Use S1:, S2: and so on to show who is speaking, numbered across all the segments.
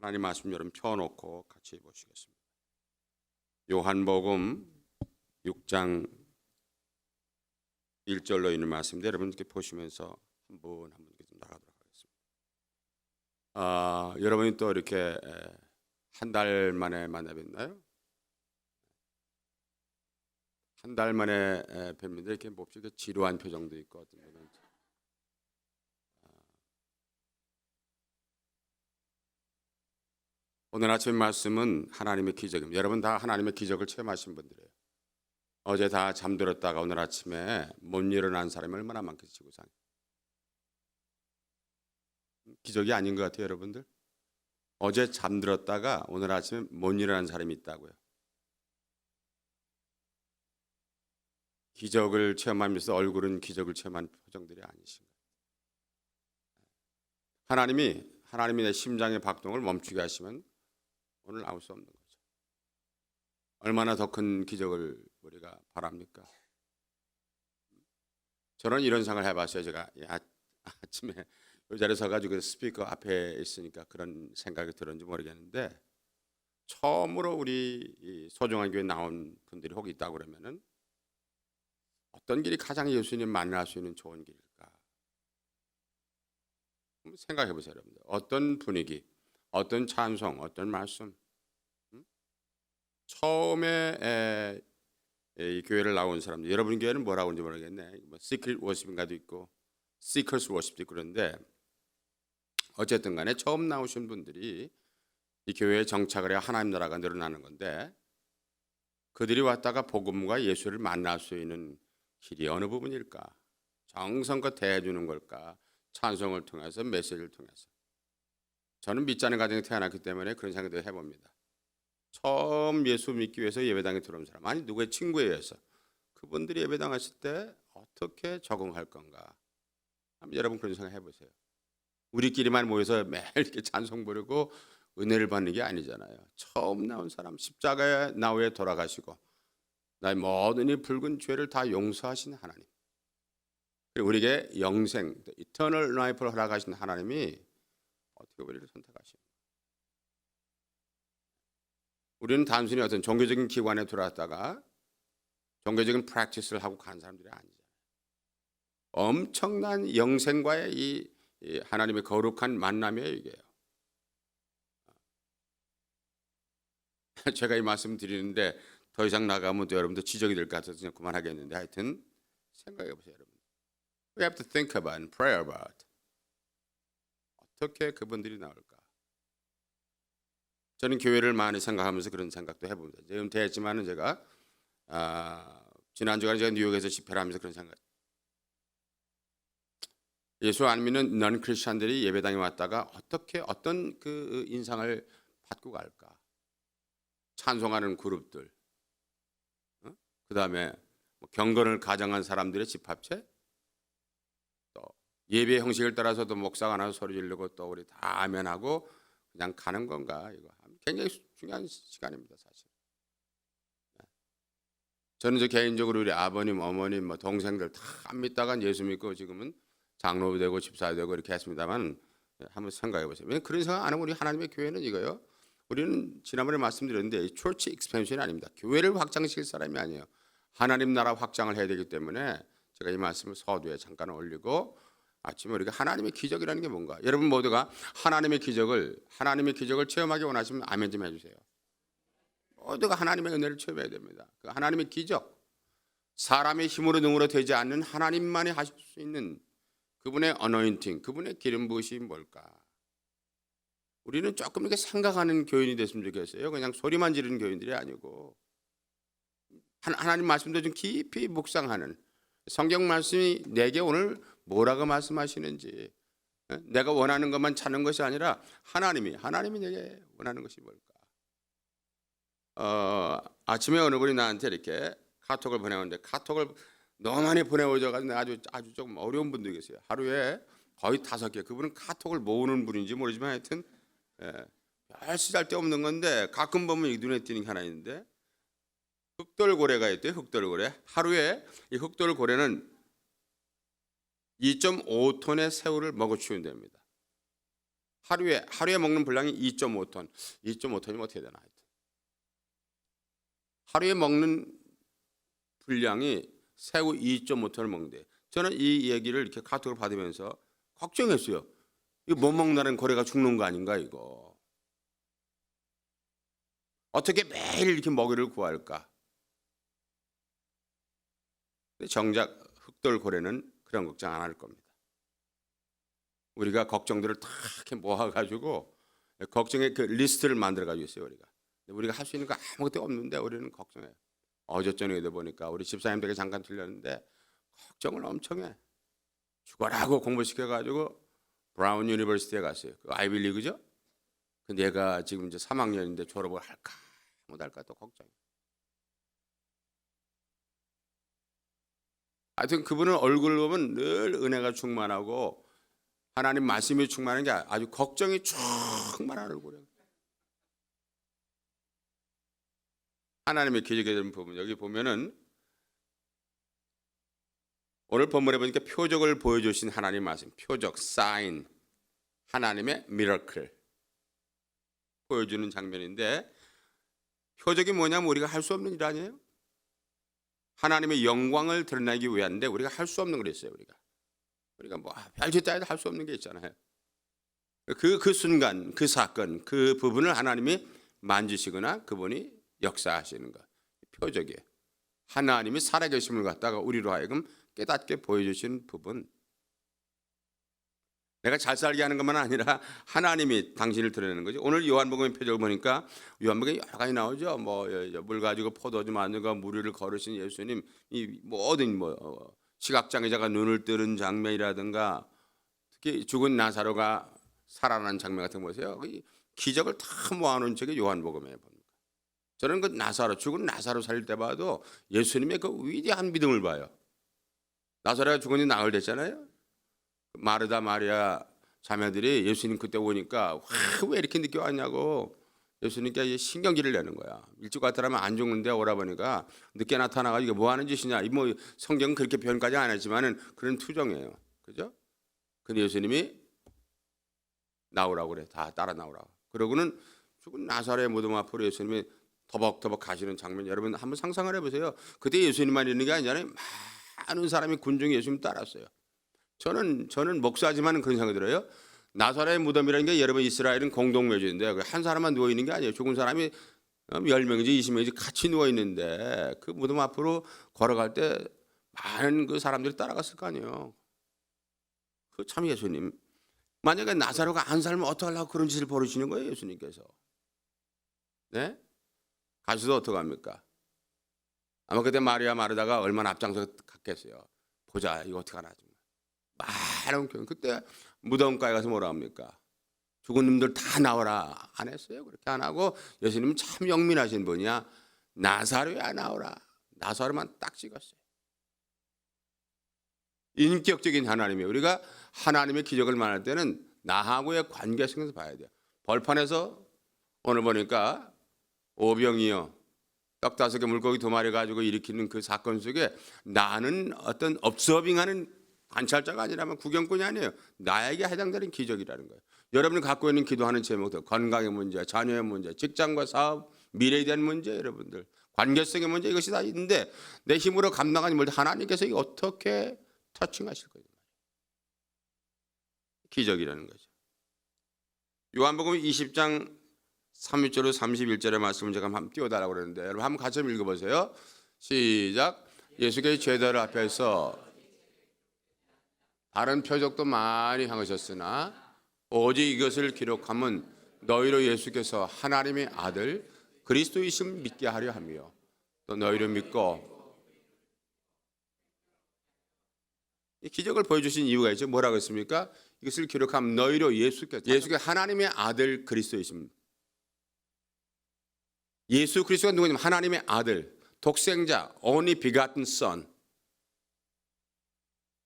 S1: 하나님 말씀 여러분 펴놓고 같이 보시겠습니다. 요한복음 6장 1절로 있는 말씀인데 여러분 이렇게 보시면서 한 분 한 분 좀 나가도록 하겠습니다. 여러분이 또 이렇게 한 달 만에 만나 뵙나요? 한 달 만에 뵙는데 이렇게 몹시 지루한 표정도 있고 어떤 분은 오늘 아침 말씀은 하나님의 기적입니다. 여러분 다 하나님의 기적을 체험하신 분들이에요. 어제 다 잠들었다가 오늘 아침에 못 일어난 사람이 얼마나 많겠어요, 지구상에. 기적이 아닌 것 같아요, 여러분들. 어제 잠들었다가 오늘 아침에 못 일어난 사람이 있다고요. 기적을 체험하면서 얼굴은 기적을 체험한 표정들이 아니신가요? 하나님이 내 심장의 박동을 멈추게 하시면 오늘 나올 수 없는 거죠. 얼마나 더 큰 기적을 우리가 바랍니까? 저는 이런 생각을 해봤어요. 제가 아침에 이 자리에 서가지고 스피커 앞에 있으니까 그런 생각이 들었는지 모르겠는데, 처음으로 우리 이 소중한 교회 나온 분들이 혹 있다고 그러면은 어떤 길이 가장 예수님 만날 수 있는 좋은 길일까? 한번 생각해 보세요, 여러분들. 어떤 분위기, 어떤 찬송, 어떤 말씀. 처음에 이 교회를 나온 사람들, 여러분 교회는 뭐라고 하는지 모르겠네. 뭐 시크릿 워십인가도 있고 시커스 워십도 있고 그런데 어쨌든 간에 처음 나오신 분들이 이 교회에 정착을 해야 하나님 나라가 늘어나는 건데, 그들이 왔다가 복음과 예수를 만날 수 있는 길이 어느 부분일까? 정성껏 대해주는 걸까? 찬송을 통해서, 메시지를 통해서. 저는 믿지 않는 가정에 태어났기 때문에 그런 생각도 해봅니다. 처음 예수 믿기 위해서 예배당에 들어온 사람, 아니 누구의 친구에 의해서 그분들이 예배당 왔을 때 어떻게 적응할 건가? 여러분 그런 생각 해보세요. 우리끼리만 모여서 매일 이렇게 찬송 부르고 은혜를 받는 게 아니잖아요. 처음 나온 사람, 십자가에 나 위해 돌아가시고 나의 모든 이 붉은 죄를 다 용서하신 하나님, 그리고 우리에게 영생, 이터널 라이프를 허락하신 하나님이 어떻게 우리를 선택하십니까? 우리는 단순히 어떤 종교적인 기관에 들어왔다가 종교적인 프랙티스를 하고 간 사람들이 아니잖아요. 엄청난 영생과의 이 하나님의 거룩한 만남이에요, 이게요. 제가 이 말씀 드리는데 더 이상 나가면 또 여러분들 지적이 될 것 같아서 그냥 그만하겠는데, 하여튼 생각해 보세요, 여러분. We have to think about and pray about. 어떻게 그분들이 나올까? 저는 교회를 많이 생각하면서 그런 생각도 해봅니다. 이제 은퇴했지만은 제가 지난주간에 제가 뉴욕에서 집회를 하면서 그런 생각. 예수 안 믿는 넌 크리스천들이 예배당에 왔다가 어떻게 어떤 그 인상을 받고 갈까? 찬송하는 그룹들, 그 다음에 경건을 가정한 사람들의 집합체, 또 예배 형식을 따라서도 목사가 나서 소리 지르고 또 우리 다 아멘하고 그냥 가는 건가? 이거 굉장히 중요한 시간입니다, 사실. 저는 저 개인적으로 우리 아버님, 어머님, 뭐 동생들 다 안 믿다가 예수 믿고 지금은 장로도 되고 집사도 되고 이렇게 했습니다만, 한번 생각해 보세요. 왜 그런 생각 안 하면 우리 하나님의 교회는 이거요. 우리는 지난번에 말씀드렸는데 초치 익스펜션이 아닙니다. 교회를 확장시킬 사람이 아니에요. 하나님 나라 확장을 해야 되기 때문에 제가 이 말씀을 서두에 잠깐 올리고, 아침에 우리가 하나님의 기적이라는 게 뭔가, 여러분 모두가 하나님의 기적을 체험하기 원하시면 아멘 좀 해주세요. 모두가 하나님의 은혜를 체험해야 됩니다. 그 하나님의 기적, 사람의 힘으로 능으로 되지 않는 하나님만이 하실 수 있는 그분의 어노인팅, 그분의 기름 부으심이 뭘까? 우리는 조금 이렇게 생각하는 교인이 됐으면 좋겠어요. 그냥 소리만 지르는 교인들이 아니고 하나님 말씀도 좀 깊이 묵상하는, 성경 말씀이 내게 오늘 뭐라고 말씀하시는지, 내가 원하는 것만 찾는 것이 아니라 하나님이 내게 원하는 것이 뭘까? 아침에 어느 분이 나한테 이렇게 카톡을 보내오는데, 카톡을 너무 많이 보내오셔가지고 아주 조금 어려운 분들이 계세요. 하루에 거의 5개. 그분은 카톡을 모으는 분인지 모르지만 하여튼 별 쓰잘데없는 건데 가끔 보면 이 눈에 띄는 게 하나 있는데, 흑돌고래가 있대요. 흑돌고래. 하루에 이 흑돌고래는 2.5톤의 새우를 먹어 치운답니다. 하루에 먹는 분량이 2.5톤. 2.5톤이면 어떻게 되나? 하루에 먹는 분량이 새우 2.5톤을 먹는데 저는 이 얘기를 이렇게 카톡을 받으면서 걱정했어요. 이거 못 먹는다는 고래가 죽는 거 아닌가 이거. 어떻게 매일 이렇게 먹이를 구할까? 근데 정작 흑돌고래는 그런 걱정 안 할 겁니다. 우리가 걱정들을 다 이렇게 모아가지고 걱정의 그 리스트를 만들어가지고 있어요. 우리가 할 수 있는 거 아무것도 없는데 우리는 걱정해요. 어제 저녁에도 보니까 우리 집사님들에게 잠깐 들렸는데 걱정을 엄청 해. 죽어라고 공부시켜가지고 브라운 유니버시티에 갔어요. 그 아이비리그죠? 근데 얘가 지금 이제 3학년인데 졸업을 할까 못할까 또 걱정해. 하여튼 그분은 얼굴을 보면 늘 은혜가 충만하고 하나님 말씀이 충만한 게 아주 걱정이 충만한 얼굴이에요. 하나님의 기적에 대한 부분 여기 보면은 오늘 본문에 보니까 표적을 보여주신 하나님 말씀, 표적, 사인, 하나님의 미러클 보여주는 장면인데 표적이 뭐냐면 우리가 할 수 없는 일 아니에요? 하나님의 영광을 드러내기 위한데 우리가 할 수 없는 걸 했어요. 우리가 뭐 별짓 다 해도 할 수 없는 게 있잖아요. 그 순간, 그 사건, 그 부분을 하나님이 만지시거나 그분이 역사하시는 것, 표적이에요. 하나님이 살아계심을 갖다가 우리로 하여금 깨닫게 보여주신 부분. 내가 잘 살게 하는 것만 아니라 하나님이 당신을 드러내는 거죠. 오늘 요한복음의 표적을 보니까 요한복음에 여러 가지 나오죠. 뭐 물 가지고 포도주 만들고 무리를 걸으신 예수님, 이 모든 시각장애자가 눈을 뜨는 장면이라든가 특히 죽은 나사로가 살아난 장면 같은 거 보세요. 기적을 다 모아놓은 책이 요한복음이에요. 저는 그 죽은 나사로 살릴 때 봐도 예수님의 그 위대한 믿음을 봐요. 나사로가 죽은지 나흘 됐잖아요. 마르다 마리아 자매들이 예수님 그때 오니까 왜 이렇게 늦게 왔냐고 예수님께 신경질을 내는 거야. 일찍 왔더라면 안 죽는데 오라 보니까 늦게 나타나가지고 이게 뭐 하는 짓이냐. 뭐 성경은 그렇게 표현까지 안 했지만은 그런 투정이에요. 그죠? 근데 예수님이 나오라고 그래. 다 따라 나오라고. 그러고는 죽은 나사로의 무덤 앞으로 예수님이 터벅터벅 가시는 장면 여러분 한번 상상을 해보세요. 그때 예수님만 있는 게 아니잖아요. 많은 사람이 군중이 예수님 따랐어요. 저는 목사지만 그런 생각이 들어요. 나사로의 무덤이라는 게 여러분 이스라엘은 공동묘지인데 한 사람만 누워 있는 게 아니에요. 죽은 사람이 10명이지 20명이지 같이 누워 있는데 그 무덤 앞으로 걸어갈 때 많은 그 사람들이 따라갔을 거 아니에요. 그 참 예수님. 만약에 나사로가 안 살면 어떡하려고 그런 짓을 벌이시는 거예요, 예수님께서. 네? 가셔서 어떡합니까? 아마 그때 마리아 마르다가 얼마나 앞장서 갔겠어요. 보자, 이거 어떡하나. 많은 교회. 그때 무덤가에 가서 뭐라 합니까? 죽은 놈들 다 나오라. 안 했어요. 그렇게 안 하고 예수님은 참 영민하신 분이야. 나사로야 나오라. 나사로만 딱 찍었어요. 인격적인 하나님이에요. 우리가 하나님의 기적을 말할 때는 나하고의 관계성에서 봐야 돼요. 벌판에서 오늘 보니까 오병이어 떡 5개 물고기 2마리 가지고 일으키는 그 사건 속에 나는 어떤 업서빙하는 관찰자가 아니라면 구경꾼이 아니에요. 나에게 해당되는 기적이라는 거예요. 여러분이 갖고 있는 기도하는 제목들, 건강의 문제, 자녀의 문제, 직장과 사업, 미래에 대한 문제, 여러분들 관계성의 문제 이것이 다 있는데 내 힘으로 감당하지 못해 하나님께서 이게 어떻게 터칭하실 거예요. 기적이라는 거죠. 요한복음 20장 31절로 31절의 말씀을 제가 한번 띄워달라고 그러는데 여러분 한번 같이 읽어보세요. 시작. 예수께서 제자들 앞에서 다른 표적도 많이 행하셨으나 오직 이것을 기록함은 너희로 예수께서 하나님의 아들 그리스도이심을 믿게 하려 하며 또 너희를 믿고 이 기적을 보여주신 이유가 있죠. 뭐라고 했습니까? 이것을 기록함은 너희로 예수께서 하나님의 아들 그리스도이심. 예수 그리스도가 누구냐면 하나님의 아들, 독생자, only begotten son.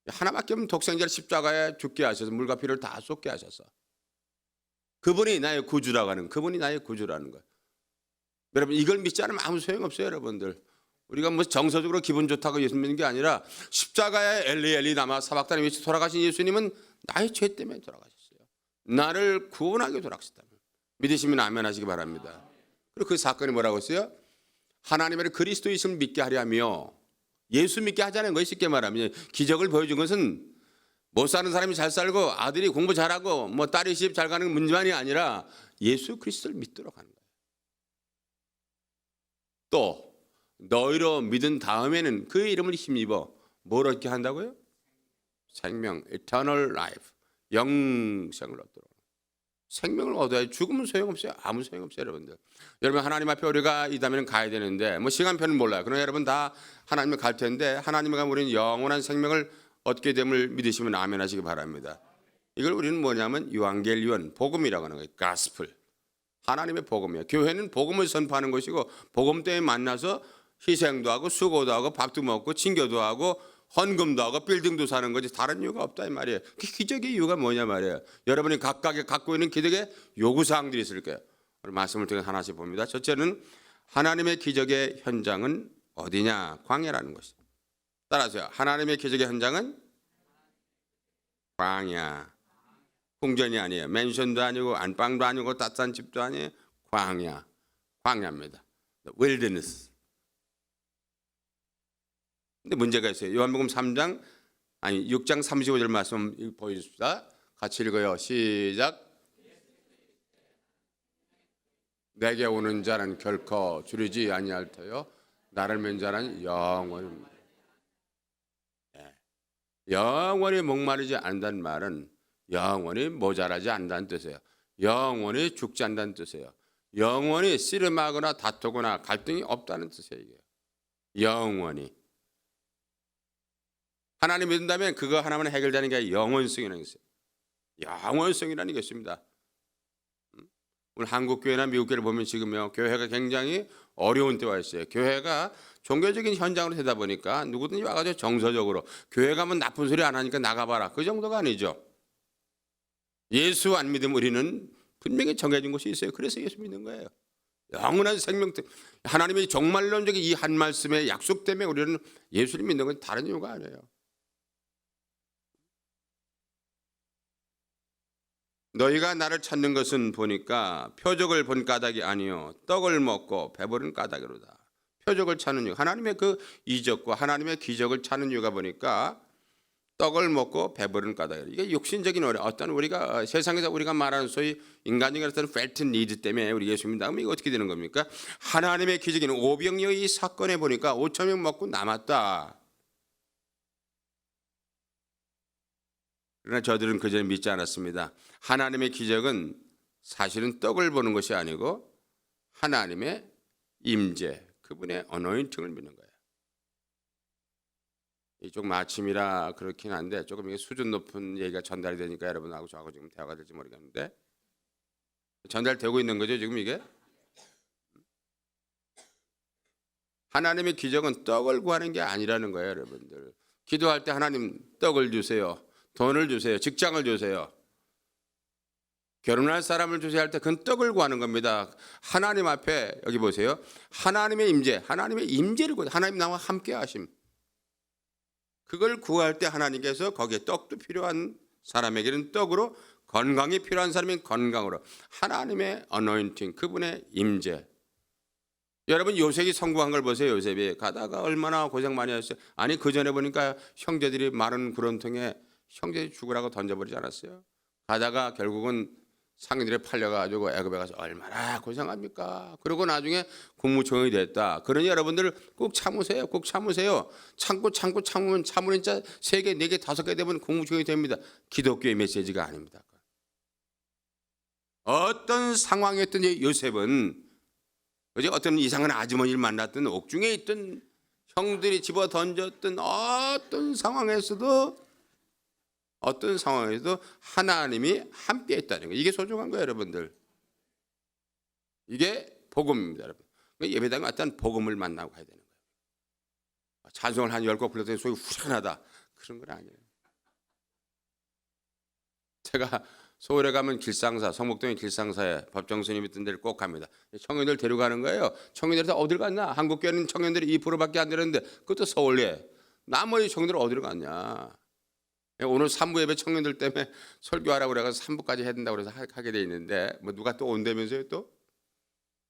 S1: 하나밖에 없는 독생자를 십자가에 죽게 하셔서 물과 피를 다 쏟게 하셔서 그분이 나의 구주라고 하는 그분이 나의 구주라는 거예요. 여러분 이걸 믿지 않으면 아무 소용없어요. 여러분들 우리가 뭐 정서적으로 기분 좋다고 예수 믿는 게 아니라 십자가에 엘리 엘리 라마 사박다니 위치 돌아가신 예수님은 나의 죄 때문에 돌아가셨어요. 나를 구원하게 돌아가셨다. 믿으시면 아멘 하시기 바랍니다. 그리고 그 사건이 뭐라고 했어요? 하나님의 그리스도이심을 믿게 하려 하며, 예수 믿게 하자는 것이 쉽게 말하면 기적을 보여준 것은 못 사는 사람이 잘 살고 아들이 공부 잘하고 뭐 딸이 시집 잘 가는 문제만이 아니라 예수 그리스도를 믿도록 하는 거예요. 또 너희로 믿은 다음에는 그의 이름을 힘입어 뭘 얻게 한다고요? 생명, eternal life, 영생을 얻도록. 생명을 얻어야 죽으면 소용없어요. 아무 소용없어요, 여러분들. 여러분 하나님 앞에 우리가 이 다음에는 가야 되는데 뭐 시간표는 몰라요. 그러나 여러분 다 하나님을 갈 텐데 하나님과 우리는 영원한 생명을 얻게 됨을 믿으시면 아멘 하시기 바랍니다. 이걸 우리는 뭐냐면 유앙겔리온, 복음이라고 하는 거예요. 가스플. 하나님의 복음이에요. 교회는 복음을 선포하는 것이고 복음 때문에 만나서 희생도 하고 수고도 하고 밥도 먹고 친교도 하고 헌금도 하고 빌딩도 사는 거지 다른 이유가 없다 이 말이에요. 그 기적의 이유가 뭐냐 말이에요. 여러분이 각각에 갖고 있는 기적의 요구사항들이 있을 거예요. 오늘 말씀을 통해 하나씩 봅니다. 첫째는 하나님의 기적의 현장은 어디냐? 광야라는 것이죠. 따라서요. 하나님의 기적의 현장은 광야. 궁전이 아니에요. 맨션도 아니고 안방도 아니고 따뜻한 집도 아니에요. 광야. 광야입니다. wilderness. 근데 문제가 있어요. 요한복음 6장 35절 말씀 보여줍시다. 같이 읽어요. 시작. 내게 오는 자는 결코 줄이지 아니할 터요. 나를 믿는 자는 영원히 영원히 목마르지 않는다는 말은 영원히 모자라지 않는다는 뜻이에요. 영원히 죽지 않는다는 뜻이에요. 영원히 씨름하거나 다투거나 갈등이 없다는 뜻이에요. 이게. 영원히. 하나님 믿는다면 그거 하나만 해결되는 게 영원성이라는 것이에요. 영원성이라는 게 있습니다. 오늘 한국 교회나 미국 교회를 보면 지금요 교회가 굉장히 어려운 때가 있어요. 교회가 종교적인 현장으로 되다 보니까 누구든지 와가지고 정서적으로 교회 가면 나쁜 소리 안 하니까 나가봐라 그 정도가 아니죠. 예수 안 믿으면 우리는 분명히 정해진 곳이 있어요. 그래서 예수 믿는 거예요. 영원한 생명 때문에 하나님의 정말론적인 이 한 말씀의 약속 때문에 우리는 예수를 믿는 건 다른 이유가 아니에요. 너희가 나를 찾는 것은 보니까 표적을 본 까닭이 아니요 떡을 먹고 배부른 까닭이로다. 표적을 찾는 이유, 하나님의 그 이적과 하나님의 기적을 찾는 이유가 보니까 떡을 먹고 배부른 까닭이로다. 이게 육신적인 어떤 우리가 세상에서 우리가 말하는 소위 인간적인 어떤 felt need 때문에 우리 예수 믿는다면 이거 어떻게 되는 겁니까? 하나님의 기적인 오병이어의 이 사건에 보니까 5,000명 먹고 남았다. 그러나 저들은 그저 믿지 않았습니다. 하나님의 기적은 사실은 떡을 보는 것이 아니고 하나님의 임재, 그분의 어노인팅을 믿는 거예요. 이쪽 마침이라 그렇긴 한데 조금 이게 수준 높은 얘기가 전달이 되니까 여러분하고 저하고 지금 대화가 될지 모르겠는데 전달되고 있는 거죠 지금 이게? 하나님의 기적은 떡을 구하는 게 아니라는 거예요 여러분들. 기도할 때 하나님 떡을 주세요. 돈을 주세요. 직장을 주세요. 결혼할 사람을 주세요 할 때 그건 떡을 구하는 겁니다. 하나님 앞에 여기 보세요. 하나님의 임재, 하나님의 임재를 구해요. 하나님 나와 함께 하심. 그걸 구할 때 하나님께서 거기에 떡도 필요한 사람에게는 떡으로, 건강이 필요한 사람은 건강으로, 하나님의 어노인팅, 그분의 임재. 여러분 요셉이 성공한 걸 보세요. 요셉이 가다가 얼마나 고생 많이 했어요. 아니 그 전에 보니까 형제들이 마른 구렁텅이에 형제들이 죽으라고 던져버리지 않았어요. 가다가 결국은 상인들에 팔려가지고 애굽에 가서 얼마나 고생합니까? 그리고 나중에 국무총리 됐다. 그러니 여러분들 꼭 참으세요. 꼭 참으세요. 참으면 진짜 3개, 4개, 5개 되면 국무총리 됩니다. 기독교의 메시지가 아닙니다. 어떤 상황이었던 요셉은 어떤 이상한 아주머니를 만났던 옥중에 있던 형들이 집어 던졌던 어떤 상황에서도 하나님이 함께 했다는 거예요. 이게 소중한 거예요 여러분들. 이게 복음입니다 여러분. 예배당에 왔다는 복음을 만나고 가야 되는 거예요. 찬송을 한 10곡 불렀더니 소리 후련하다 그런 건 아니에요. 제가 서울에 가면 길상사, 성목동의 길상사에 법정 스님 있던 데를 꼭 갑니다. 청년들 데려가는 거예요. 청년들이 어딜 갔냐? 한국교회는 청년들이 2%밖에 안 되는데 그것도 서울에. 나머지 청년들은 어디로 갔냐? 오늘 3부 예배 청년들 때문에 설교하라고 그래서 3부까지 해야 된다고 그래서 하게 돼 있는데 뭐 누가 또 온다면서요 또?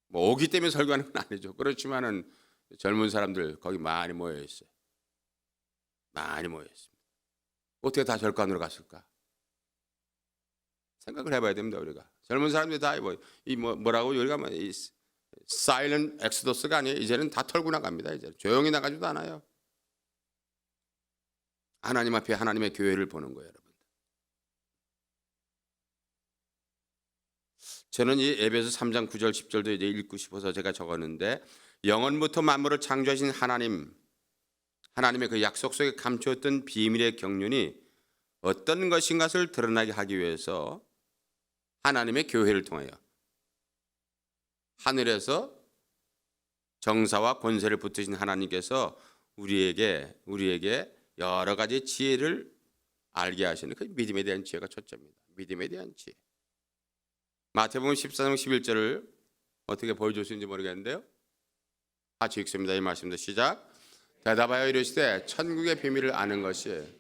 S1: 뭐 오기 때문에 설교하는 건 아니죠. 그렇지만은 젊은 사람들 거기 많이 모여 있어요. 많이 모여 있습니다. 어떻게 다 절간으로 갔을까? 생각을 해봐야 됩니다. 우리가 젊은 사람들이 다 뭐라고 우리가 이 사일런트 엑소더스가 아니에요. 이제는 다 털고 나갑니다. 이제 조용히 나가지도 않아요. 하나님 앞에 하나님의 교회를 보는 거예요, 여러분. 저는 이 에베소 3장 9절 10절도 이제 읽고 싶어서 제가 적었는데 영원부터 만물을 창조하신 하나님의 그 약속 속에 감추었던 비밀의 경륜이 어떤 것인가를 드러나게 하기 위해서 하나님의 교회를 통하여 하늘에서 정사와 권세를 붙드신 하나님께서 우리에게 여러 가지 지혜를 알게 하시는 그 믿음에 대한 지혜가 첫째입니다. 믿음에 대한 지혜. 마태복음 14장 11절을 어떻게 보여줄 수 있는지 모르겠는데요. 같이 읽습니다. 이 말씀도 시작. 대답하여 이르시되 천국의 비밀을 아는 것이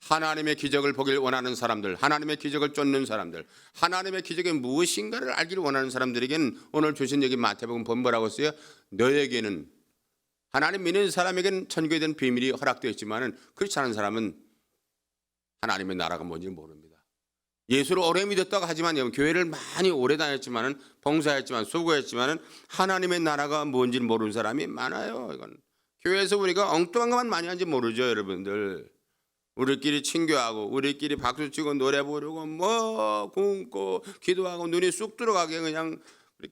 S1: 하나님의 기적을 보길 원하는 사람들, 하나님의 기적을 쫓는 사람들, 하나님의 기적이 무엇인가를 알기를 원하는 사람들에게는 오늘 주신 여기 마태복음 본부라고 써요. 너에게는 하나님 믿는 사람에게는 천국에 대한 비밀이 허락되어 있지만은 그렇지 않은 사람은 하나님의 나라가 뭔지 모릅니다. 예수를 오래 믿었다고 하지만 교회를 많이 오래 다녔지만은 봉사했지만 수고했지만은 하나님의 나라가 뭔지 모르는 사람이 많아요. 이건 교회에서 우리가 엉뚱한 것만 많이 하는지 모르죠, 여러분들. 우리끼리 친교하고 우리끼리 박수치고 노래 부르고 뭐 굶고 기도하고 눈이 쑥 들어가게 그냥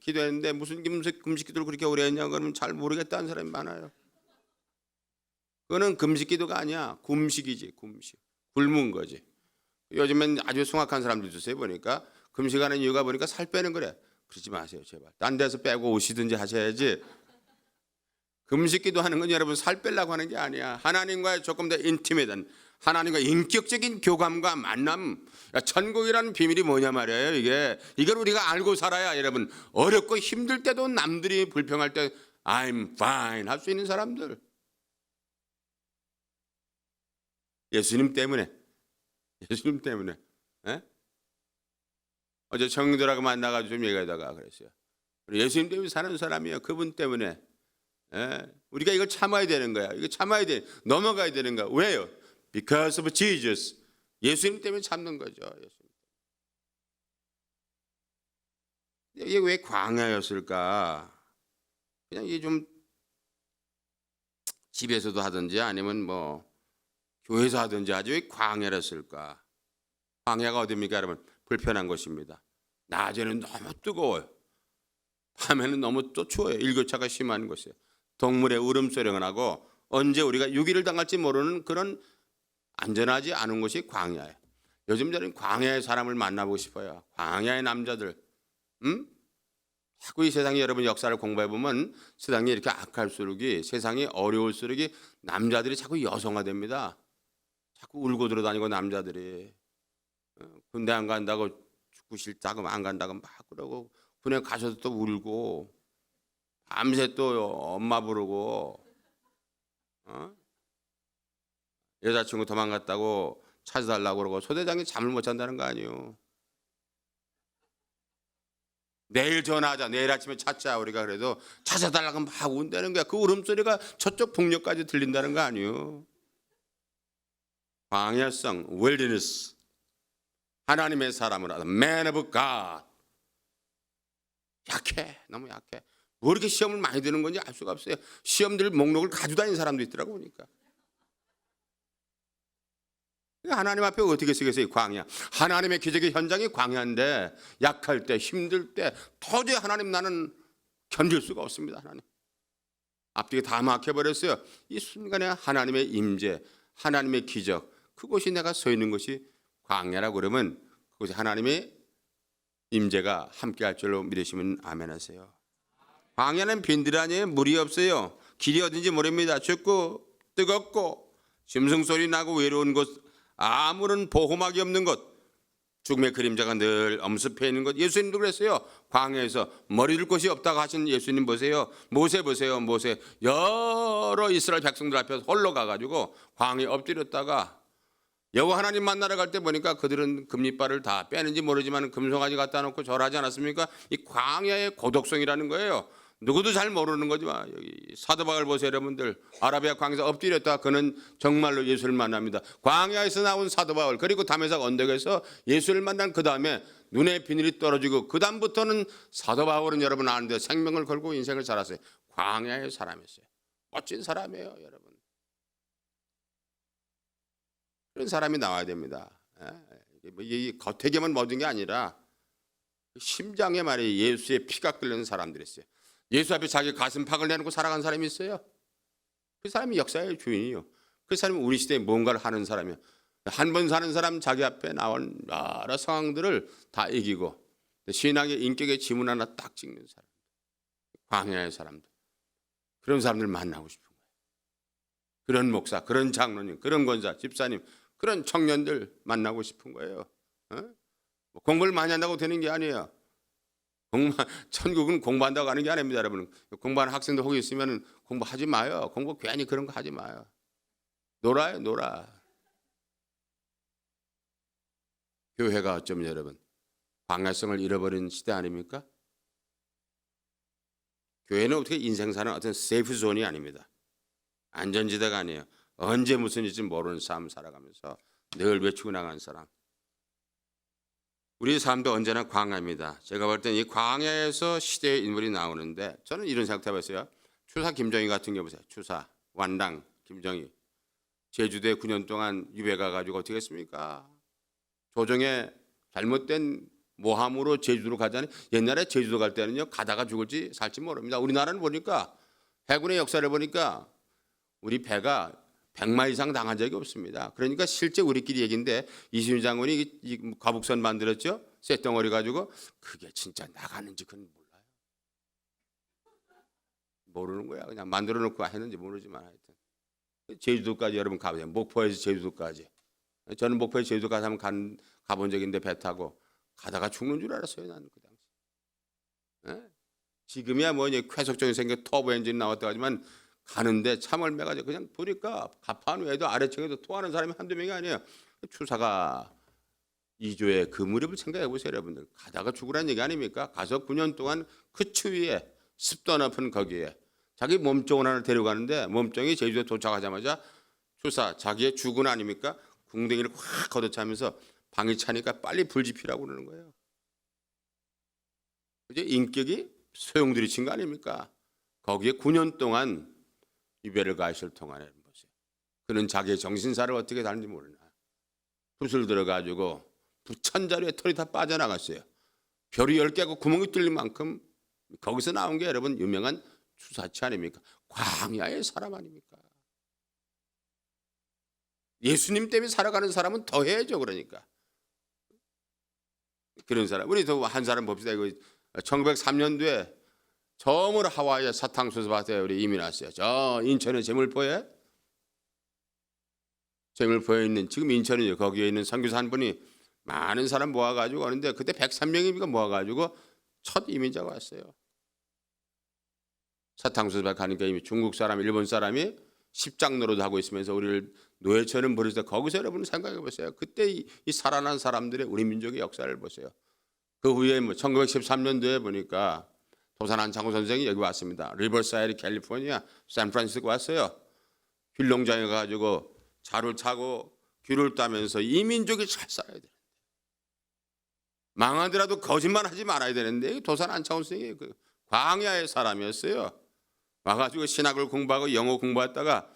S1: 기도했는데 무슨 금식 기도를 그렇게 오래 했냐 그러면 잘 모르겠다는 사람이 많아요. 그거는 금식 기도가 아니야. 금식이지. 금식. 굶은 거지. 요즘엔 아주 숭악한 사람들 주세요. 보니까 금식하는 이유가 보니까 살 빼는 거래. 그러지 마세요 제발. 딴 데서 빼고 오시든지 하셔야지. 금식 기도하는 건 여러분 살 빼려고 하는 게 아니야. 하나님과의 조금 더 인티메이트한 하나님과 인격적인 교감과 만남. 천국이라는 비밀이 뭐냐 말이에요. 이걸 우리가 알고 살아야 여러분 어렵고 힘들 때도 남들이 불평할 때 I'm fine 할 수 있는 사람들. 예수님 때문에. 에? 어제 청년들하고 만나가지고 좀 얘기하다가 그랬어요. 예수님 때문에 사는 사람이에요. 그분 때문에. 우리가 이걸 참아야 되는 거야. 이거 참아야 돼. 넘어가야 되는 거야. 왜요? Because of Jesus. 예수님 때문에 참는 거죠. 이게 왜 광야였을까? 그냥 이게 좀 집에서도 하든지 아니면 뭐 교회에서 하든지 하지 왜 광야였을까? 광야가 어디입니까, 여러분? 불편한 곳입니다. 낮에는 너무 뜨거워요. 밤에는 너무 또 추워요. 일교차가 심한 곳이에요. 동물의 울음소리가 나고 언제 우리가 유기를 당할지 모르는 그런 안전하지 않은 곳이 광야예요. 요즘 저는 광야의 사람을 만나보고 싶어요. 광야의 남자들. 자꾸 이 세상에 여러분 역사를 공부해 보면 세상이 이렇게 악할수록 세상이 어려울수록 남자들이 자꾸 여성화됩니다. 자꾸 울고 들어다니고 남자들이 군대 안 간다고 죽고 싫다고 안 간다고 막 그러고 군에 가서도 또 울고 밤새 또 엄마 부르고 여자친구 도망갔다고 찾아달라고 그러고 소대장이 잠을 못 잔다는 거 아니에요. 내일 전화하자. 내일 아침에 찾자. 우리가 그래도 찾아달라고 막 운다는 거야. 그 울음소리가 저쪽 북녘까지 들린다는 거 아니에요. 광야성, wilderness. 하나님의 사람을 하다. Man of God. 약해. 너무 약해. 뭐 이렇게 시험을 많이 드는 건지 알 수가 없어요. 시험들 목록을 가지고 다니는 사람도 있더라고 보니까. 하나님 앞에 어떻게 쓰겠어요? 광야. 하나님의 기적의 현장이 광야인데 약할 때 힘들 때 도저히 하나님 나는 견딜 수가 없습니다. 하나님 앞뒤가 다 막혀버렸어요. 이 순간에 하나님의 임재, 하나님의 기적, 그곳이 내가 서 있는 것이 광야라고 그러면 그곳에 하나님의 임재가 함께할 줄로 믿으시면 아멘 하세요. 광야는 빈들 아니에요. 물이 없어요. 길이 어딘지 모릅니다. 춥고 뜨겁고 짐승소리 나고 외로운 곳, 아무런 보호막이 없는 곳, 죽음의 그림자가 늘 엄습해 있는 것. 예수님도 그랬어요. 광야에서 머리 둘 곳이 없다고 하신 예수님 보세요. 모세 보세요. 모세 여러 이스라엘 백성들 앞에서 홀로 가가지고 광야에 엎드렸다가 여호와 하나님 만나러 갈 때 보니까 그들은 금리발을 다 빼는지 모르지만 금송아지 갖다 놓고 절하지 않았습니까? 이 광야의 고독성이라는 거예요. 누구도 잘 모르는 거지만 여기 사도 바울 보세요. 여러분들 아라비아 광야에서 엎드렸다 그는 정말로 예수를 만납니다. 광야에서 나온 사도 바울 그리고 다메섹 언덕에서 예수를 만난 그 다음에 눈에 비늘이 떨어지고 그 다음부터는 사도 바울은 여러분 아는데 생명을 걸고 인생을 살았어요. 광야의 사람이었어요. 멋진 사람이에요 여러분. 그런 사람이 나와야 됩니다. 이 겉에게만 모든 게 아니라 심장에 말이에요. 예수의 피가 끓는 사람들이 있어요. 예수 앞에 자기 가슴팍을 내놓고 살아간 사람이 있어요. 그 사람이 역사의 주인이요. 그 사람이 우리 시대에 뭔가를 하는 사람이요. 한 번 사는 사람 자기 앞에 나온 여러 상황들을 다 이기고 신앙의 인격의 지문 하나 딱 찍는 사람. 광야의 사람들. 그런 사람들 만나고 싶은 거예요. 그런 목사, 그런 장로님, 그런 권사, 집사님, 그런 청년들 만나고 싶은 거예요. 공부를 많이 한다고 되는 게 아니에요. 천국은 공부한다고 하는 게 아닙니다, 여러분. 공부하는 학생들 혹 있으면 공부하지 마요. 공부 괜히 그런 거 하지 마요. 놀아요, 놀아. 교회가 어쩌면 여러분 광야성을 잃어버린 시대 아닙니까? 교회는 어떻게 인생 사는 어떤 세이프 존이 아닙니다. 안전지대가 아니에요. 언제 무슨 일인지 모르는 삶을 살아가면서 늘 외치고 나가는 사람. 우리 삶도 언제나 광야입니다. 제가 볼 때는 이 광야에서 시대의 인물이 나오는데 저는 이런 생각 해봤어요. 추사 김정희 같은 경우 보세요. 추사, 완당, 김정희. 제주도에 9년 동안 유배 가가지고 어떻게 했습니까? 조정에 잘못된 모함으로 제주도로 가자니 옛날에 제주도 갈 때는요. 가다가 죽을지 살지 모릅니다. 우리나라는 보니까 해군의 역사를 보니까 우리 배가 100마 이상 당한 적이 없습니다. 그러니까 실제 우리끼리 얘기인데 이순신 장군이 이 과북선 만들었죠. 쇳덩어리 가지고 그게 진짜 나가는지 그건 몰라요. 모르는 거야. 그냥 만들어 놓고 했는지 모르지만 하여튼 제주도까지 여러분 가보세요. 목포에서 제주도까지. 저는 목포에서 제주도 가서 한번 가본 적인데 배 타고 가다가 죽는 줄 알았어요. 나는 그 당시. 지금이야 뭐 이제 쾌속적인 생겨 터보 엔진 나왔다 하지만 가는데 참을 매가지고 그냥 보니까 가판 외에도 아래층에도 토하는 사람이 한두 명이 아니에요. 추사가 이조의 그 무렵을 생각해 보세요, 여러분들. 가다가 죽으라는 얘기 아닙니까? 가서 9년 동안 그 추위에 습도 높은 거기에 자기 몸종을 하나 데려가는데 몸종이 제주도에 도착하자마자 추사 자기의 주군 아닙니까? 궁뎅이를 확 걷어차면서 방이 차니까 빨리 불 지피라고 그러는 거예요. 이제 인격이 소용돌이친 거 아닙니까? 거기에 9년 동안 유배를 가시를 통하는 것이에요. 그는 자기의 정신사를 어떻게 다는지 모르나. 붓을 들어가지고 부천자루에 털이 다 빠져나갔어요. 별이 10개고 구멍이 뚫린 만큼 거기서 나온 게 여러분 유명한 추사치 아닙니까? 광야의 사람 아닙니까? 예수님 때문에 살아가는 사람은 더 해야죠. 그러니까. 그런 사람. 우리도 한 사람 봅시다. 이거 1903년도에 처음으로 하와이에 사탕수수밭에 우리 이민 왔어요. 저 인천의 제물포에 있는 지금 인천이죠. 거기에 있는 선교사 한 분이 많은 사람 모아가지고 오는데 그때 103명인가 모아가지고 첫 이민자가 왔어요. 사탕수수밭 가니까 이미 중국 사람, 일본 사람이 십장노릇 하고 있으면서 우리를 노예처럼 버릴 때 거기서 여러분 생각해 보세요. 그때 이 살아난 사람들의 우리 민족의 역사를 보세요. 그 후에 뭐 1913년도에 보니까 도산 안창호 선생이 여기 왔습니다. 리버사이드 캘리포니아 샌프란시스코 왔어요. 귤농장에 가지고 자루를 차고 귤을 따면서 이 민족이 잘 살아야 되는데 망하더라도 거짓말하지 말아야 되는데 도산 안창호 선생이 그 광야의 사람이었어요. 와가지고 신학을 공부하고 영어 공부했다가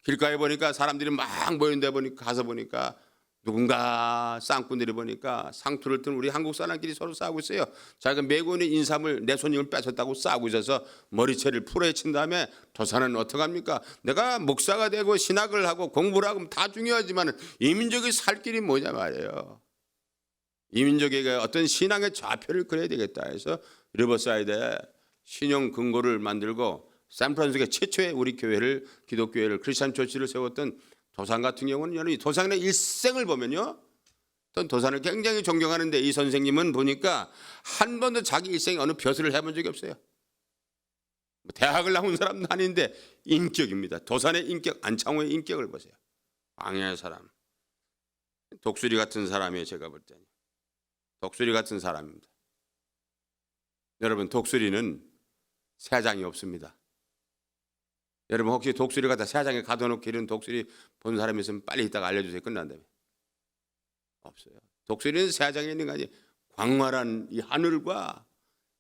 S1: 길가에 보니까 사람들이 막 모이는데 보니까 가서 보니까 누군가 쌍꾼들이 보니까 상투를 뜬 우리 한국 사람끼리 서로 싸우고 있어요. 자기가 메고 있는 인삼을 내 손님을 뺏었다고 싸우고 있어서 머리채를 풀어헤친 다음에 도사는 어떡합니까? 내가 목사가 되고 신학을 하고 공부를 하고 다 중요하지만 이 민족이 살 길이 뭐냐 말이에요. 이 민족에게 어떤 신앙의 좌표를 그려야 되겠다 해서 리버사이드에 신용 근거를 만들고 샌프란시스코 최초의 우리 교회를 기독교회를 크리스천 조치를 세웠던 도산 같은 경우는 여러분 도산의 일생을 보면요 어떤 도산을 굉장히 존경하는데 이 선생님은 보니까 한 번도 자기 일생에 어느 벼슬을 해본 적이 없어요. 대학을 나온 사람도 아닌데 인격입니다. 도산의 인격, 안창호의 인격을 보세요. 광야의 사람, 독수리 같은 사람이에요. 제가 볼 때는 독수리 같은 사람입니다. 여러분, 독수리는 새장이 없습니다. 여러분, 혹시 독수리 갖다 새장에 가둬놓고 이런 독수리 본 사람이 있으면 빨리 이따가 알려주세요. 끝난다며. 없어요. 독수리는 새장에 있는 거 아니에요. 광활한 이 하늘과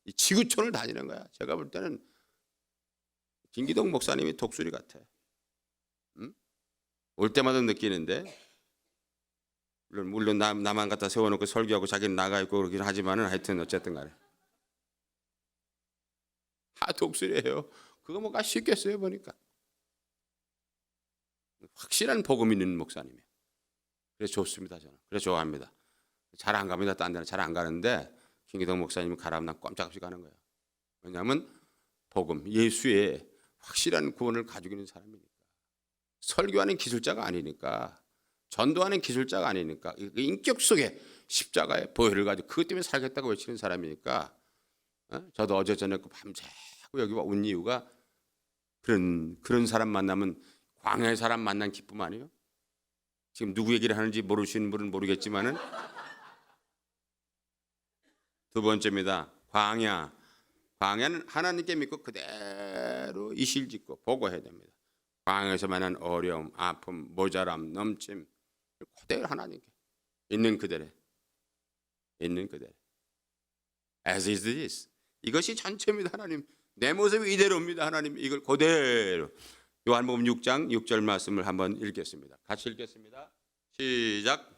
S1: 이 지구촌을 다니는 거야. 제가 볼 때는 김기동 목사님이 독수리 같아. 올 때마다 느끼는데, 물론 나만 갖다 세워놓고 설교하고 자기는 나가 있고 그러긴 하지만은 하여튼 어쨌든 간에 독수리예요. 그거 뭐가 쉽겠어요 보니까. 확실한 복음 있는 목사님이에요. 그래서 좋습니다. 저는 그래서 좋아합니다. 잘 안 갑니다. 딴 데는 잘 안 가는데 김기동 목사님이 가라면 난 꼼짝없이 가는 거예요. 왜냐하면 복음, 예수의 확실한 구원을 가지고 있는 사람이니까. 설교하는 기술자가 아니니까, 전도하는 기술자가 아니니까, 인격 속에 십자가의 보혈을 가지고 그것 때문에 살겠다고 외치는 사람이니까. 저도 어제 저녁 밤새고 여기 온 이유가 그런 사람 만나면 광야의 사람 만난 기쁨 아니에요? 지금 누구 얘기를 하는지 모르시는 분은 모르겠지만은 두 번째입니다. 광야는 하나님께 믿고 그대로 이실짓고 보고해야 됩니다. 광야에서 만난 어려움, 아픔, 모자람, 넘침 그대로 하나님께 있는 그대로 as is this. 이것이 전체입니다. 하나님 내 모습이 이대로입니다. 하나님 이걸 그대로. 요한복음 6장 6절 말씀을 한번 읽겠습니다. 같이 읽겠습니다. 시작.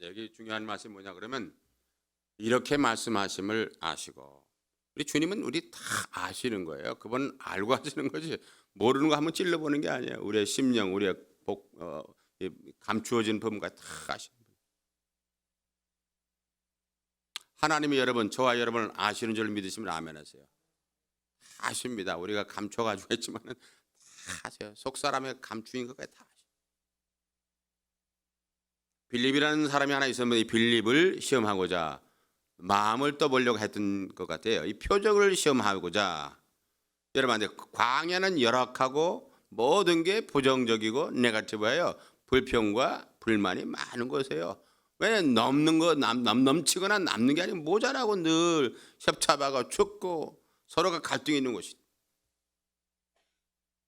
S1: 여기 중요한 말씀이 뭐냐 그러면 이렇게 말씀하심을 아시고. 우리 주님은 우리 다 아시는 거예요. 그분 알고 하시는 거지 모르는 거 한번 찔러보는 게 아니에요. 우리의 심령, 우리의 감추어진 부분까지 다 아시는 거예요. 하나님이 여러분, 저와 여러분을 아시는 줄 믿으시면 아멘 하세요. 다 아십니다. 우리가 감춰가지고 했지만은 다 아세요. 속사람의 감추인 것까지 다 아셔요. 빌립이라는 사람이 하나 있었는데 이 빌립을 시험하고자 마음을 떠보려고 했던 것 같아요. 이 표적을 시험하고자. 여러분한테 광야는 열악하고 모든 게 부정적이고 네거티브예요. 불평과 불만이 많은 곳이에요. 왜 넘치거나 남는 게 아니고 모자라고 늘 협잡하고 춥고 서로가 갈등이 있는 곳이.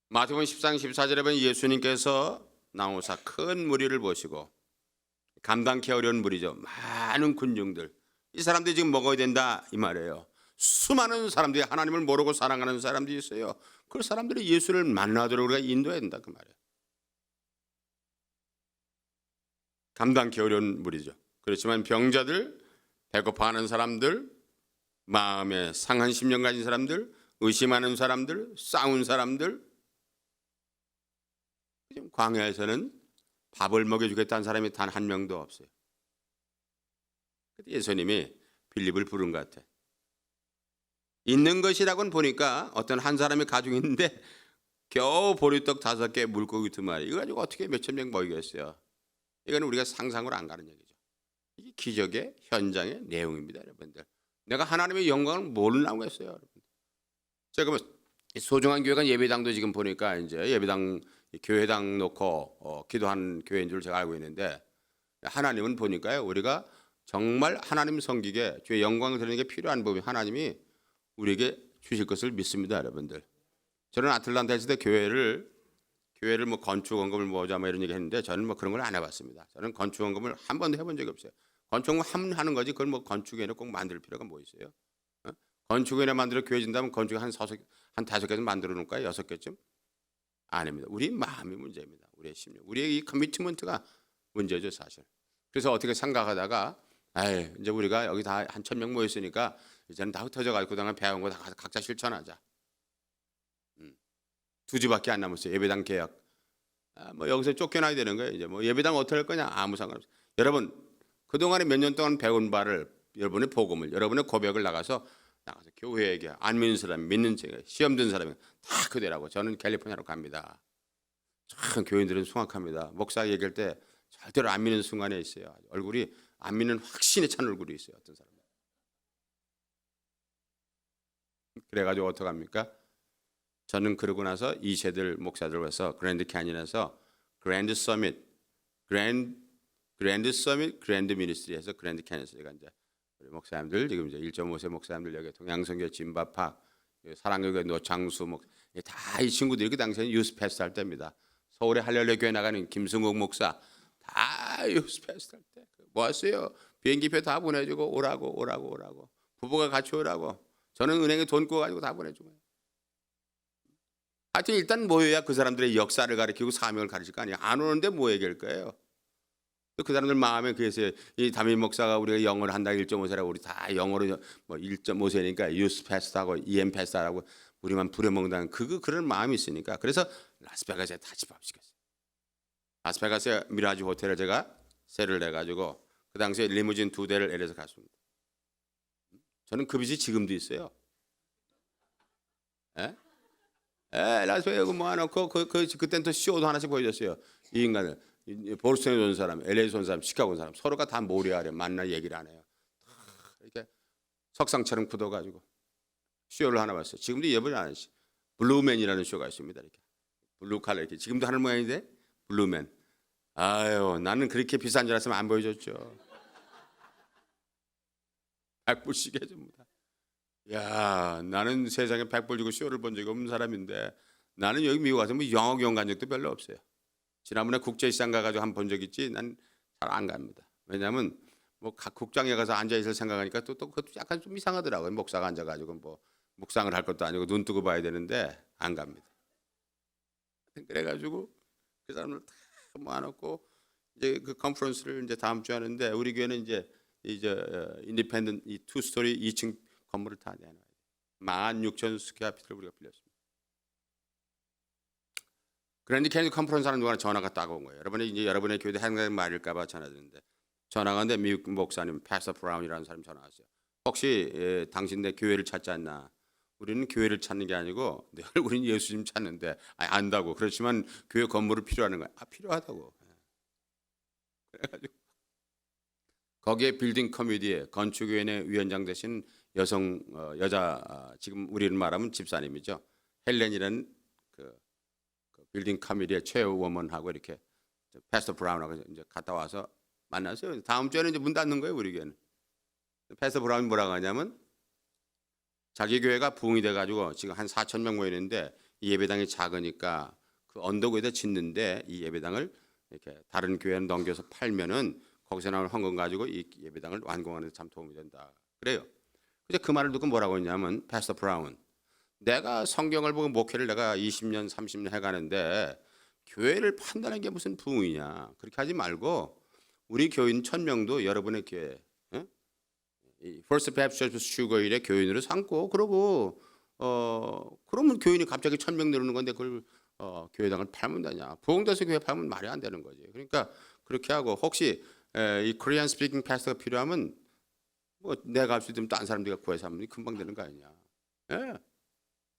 S1: 마태복음 14장 14절에 보면 예수님께서 나오사 큰 무리를 보시고 감당케 어려운 무리죠. 많은 군중들. 이 사람들이 지금 먹어야 된다 이 말이에요. 수많은 사람들이 하나님을 모르고 사랑하는 사람들이 있어요. 그 사람들이 예수를 만나도록 우리가 인도해야 된다 그 말이에요. 감당케 어려운 무리죠. 그렇지만 병자들, 배고파하는 사람들, 마음에 상한 심령 가진 사람들, 의심하는 사람들, 싸운 사람들. 광야에서는 밥을 먹여주겠다는 사람이 단 한 명도 없어요. 그때 예수님이 빌립을 부른 것 같아. 있는 것이라고는 보니까 어떤 한 사람이 가지고 있는데 겨우 보리떡 5개, 물고기 2마리. 이거 가지고 어떻게 몇천 명 먹이겠어요. 이거는 우리가 상상으로 안 가는 얘기죠. 이게 기적의 현장의 내용입니다, 여러분들. 내가 하나님의 영광을 모르려고 했어요, 여러분. 제가 소중한 교회가 예배당도 지금 보니까 이제 예배당 교회당 놓고 기도하는 교회인 줄 제가 알고 있는데 하나님은 보니까요, 우리가 정말 하나님 섬기게 주의 영광을 드리는 게 필요한 법이 하나님이 우리에게 주실 것을 믿습니다, 여러분들. 저는 아틀란타 있을 때 교회를 뭐 건축 원금을 모으자 뭐 이런 얘기 했는데 저는 뭐 그런 걸 안 해봤습니다. 저는 건축 원금을 한 번도 해본 적이 없어요. 건축 원금 하는 거지 그걸 뭐 건축에는 꼭 만들 필요가 뭐 있어요? 건축원에 만들어 교회 진다면 건축 한 5개쯤 만들어 놓을까요? 6개쯤? 아닙니다. 우리 마음이 문제입니다. 우리의 심령, 우리의 이 커미트먼트가 문제죠, 사실. 그래서 어떻게 생각하다가 이제 우리가 여기 다 한 1,000명 모였으니까 이제는 다 흩어져가지고 그동안 배운 거 다 각자 실천하자. 2주밖에 안 남았어요. 예배당 계약. 뭐 여기서 쫓겨나야 되는 거예요. 이제 뭐 예배당 어떻게 할 거냐 아무 상관없어요. 여러분 그동안에 몇 년 동안 배운 바를 여러분의 복음을 여러분의 고백을 나가서 교회에게 안 믿는 사람, 믿는 제 시험 든 사람이 다 그대라고. 저는 캘리포니아로 갑니다. 참 교인들은 숭악합니다. 목사 얘기할 때 절대로 안 믿는 순간에 있어요. 얼굴이 안 믿는 확신에 찬 얼굴이 있어요. 어떤 사람은. 그래가지고 어떡합니까? 저는 그러고 나서 이 세들 목사들 와서 그랜드 캐니언에서 그랜드 서밋, 그랜드 서밋, 그랜드 미니스트리에서 그랜드 캐니언에서 제가 이제 우리 목사님들 지금 이제 1.5세 목사님들 여기 동양성교 진바파 사랑교회 노창수 목 다 이 친구들이 그 당시에는 유스 패스트 할 때입니다. 서울에 할렐루야 교회 나가는 김승욱 목사 다 유스 패스트 할 때 뭐 하세요? 비행기표 다 보내주고 오라고 부부가 같이 오라고 저는 은행에 돈 구워가지고 다 보내주고 하여튼 일단 모여야 그 사람들의 역사를 가르치고 사명을 가르칠 거 아니에요. 안 오는데 뭐 얘기할 거예요? 그 사람들 마음에 그래서 이 담임 목사가 우리가 영어를 한다 1.5세라고 우리 다 영어로 뭐 1.5세니까 유스 패스트하고 EM 패스트하고 우리만 부려먹는다는 그런 마음이 있으니까 그래서 라스베가스에 다 집합시켰어요. 라스베가스에 미라지 호텔을 제가 세를 내가지고 그 당시에 리무진 2대를 L에서 갔습니다. 저는 그 빚이 지금도 있어요. 예? 라스베가스 모아놓고 그때는 또 쇼도 하나씩 보여줬어요. 이 인간을 보스턴에 온 사람, LA에서 온 사람, 시카고 온 사람 서로가 다 모리아래 만나 얘기를 안 해요. 이렇게 석상처럼 굳어가지고 쇼를 하나 봤어요. 지금도 예벌이 안 하시. 블루맨이라는 쇼가 있습니다. 이렇게 블루 칼라 이렇게 지금도 하는 모양인데 블루맨. 아유 나는 그렇게 비싼 줄 알았으면 안 보여줬죠. 100불씩 해줍니다. 야 나는 세상에 100불 주고 쇼를 본 적이 없는 사람인데 나는 여기 미국 와서 뭐 영어 경험 간 적도 별로 없어요. 지난번에 국제시장 가가지고 한 번 본 적 있지 난 잘 안 갑니다. 왜냐하면 뭐 각 국장에 가서 앉아 있을 생각하니까 또 그것도 약간 좀 이상하더라고요. 목사가 앉아가지고 뭐 묵상을 할 것도 아니고 눈 뜨고 봐야 되는데 안 갑니다. 그래가지고 그 사람들 다 모아놓고 이제 그 컨퍼런스를 이제 다음 주에 하는데 우리 교회는 이제 인디펜던트 이 2스토리 2층 건물을 다 내놔요. 16,000 스퀘어피트를 우리가 빌렸습니다. 그랜드 캐니언 컨퍼런스 하는 동안에 전화가 딱 온 거예요. 여러분의 교회 행사에 말일까봐 전화 드는데 전화가 왔는데 미국 목사님 패스터 브라운이라는 사람이 전화 왔어요. 혹시 당신 내 교회를 찾지 않나? 우리는 교회를 찾는 게 아니고 우리는 예수님 찾는데 안다고. 그렇지만 교회 건물을 필요하는 거야. 필요하다고. 그래가지고 거기에 빌딩 커뮤니티에 건축위원회 위원장 되신 여자 지금 우리는 말하면 집사님이죠. 헬렌이라는 그 빌딩 커뮤니티의 최우원하고 이렇게 패스터 브라운하고 이제 갔다 와서 만났어요. 다음 주에는 이제 문 닫는 거예요, 우리 교회는. 패스터 브라운이 뭐라고 하냐면 자기 교회가 부흥이 돼가지고 지금 한 4,000명 모이는데 이 예배당이 작으니까 그 언덕 위에다 짓는데 이 예배당을 이렇게 다른 교회는 넘겨서 팔면은 거기서 나온 헌금 가지고 이 예배당을 완공하는 데 참 도움이 된다. 그래요. 근데 그 말을 듣고 뭐라고 했냐면 패스터 브라운, 내가 성경을 보고 목회를 내가 20년, 30년 해가는데 교회를 판다는 게 무슨 부흥이냐. 그렇게 하지 말고 우리 교인 1,000명도 여러분의 교회 First Baptist Church 슈거힐의 교인으로 삼고 그러고 그러면 교인이 갑자기 1,000명 늘는 건데 그걸 교회당을 팔면 되냐. 부흥돼서 교회 팔면 말이 안 되는 거지. 그러니까 그렇게 하고 혹시 이 코리안 스피킹 패스터가 필요하면 뭐 내가 할 수 있으면 딴 사람들이 구해서 하면 금방 되는 거 아니냐. 예.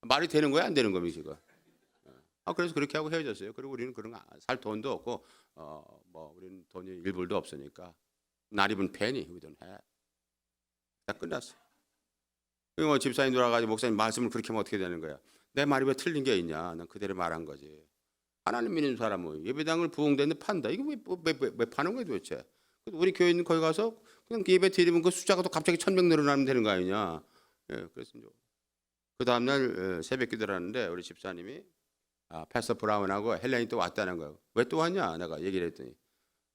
S1: 말이 되는 거야 안 되는 겁니까 이거. 그래서 그렇게 하고 헤어졌어요. 그리고 우리는 그런 거 살 돈도 없고 뭐 우리는 돈이 1불도 없으니까 not even penny we don't have. 다 끝났어. 뭐 집사님 돌아가지고 목사님 말씀을 그렇게 하면 어떻게 되는 거야? 내 말이 왜 틀린 게 있냐? 난 그대로 말한 거지. 하나님 믿는 사람은 예배당을 부흥되는데 판다. 이거 왜 파는 거야 도대체? 우리 교회 있는 거기 가서 그냥 예배 드리면 그 숫자가 또 갑자기 1,000명 늘어나면 되는 거 아니냐? 예, 그래서 그 다음날 새벽 기도를 하는데 우리 집사님이 패스터 브라운하고 헬렌이 또 왔다는 거예요. 왜 또 왔냐? 내가 얘기를 했더니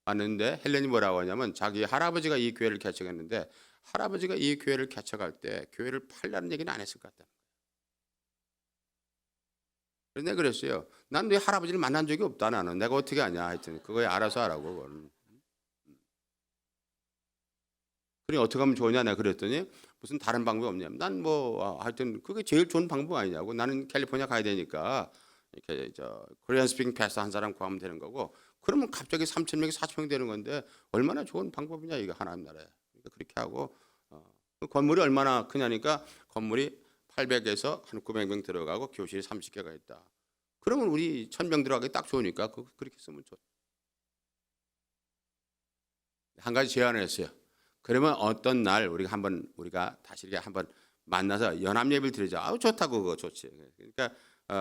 S1: 왔는데 헬렌이 뭐라고 하냐면 자기 할아버지가 이 교회를 개척했는데 할아버지가 이 교회를 개척할 때 교회를 팔라는 얘기는 안 했을 것 같다. 그래서 내가 그랬어요. 난 내 할아버지를 만난 적이 없다 나는. 내가 어떻게 아냐 하여튼 그거에 알아서 하라고. 그거는. 그래 어떻게 하면 좋으냐 내가 그랬더니 무슨 다른 방법이 없냐면 난 뭐 하여튼 그게 제일 좋은 방법 아니냐고. 나는 캘리포니아 가야 되니까 이렇게 코리안 스피킹 패스터 한 사람 구하면 되는 거고 그러면 갑자기 3,000명이 4,000명 되는 건데 얼마나 좋은 방법이냐 이거 하나님 나라에. 그러니까 그렇게 하고 그 건물이 얼마나 크냐니까 건물이 800에서 한 900명 들어가고 교실이 30개가 있다. 그러면 우리 1,000명 들어가기 딱 좋으니까 그렇게 쓰면 좋. 한 가지 제안을 했어요. 그러면 어떤 날 우리가 다시 이렇게 한번 만나서 연합 예배를 드리자. 아우 좋다고 그거 좋지. 그러니까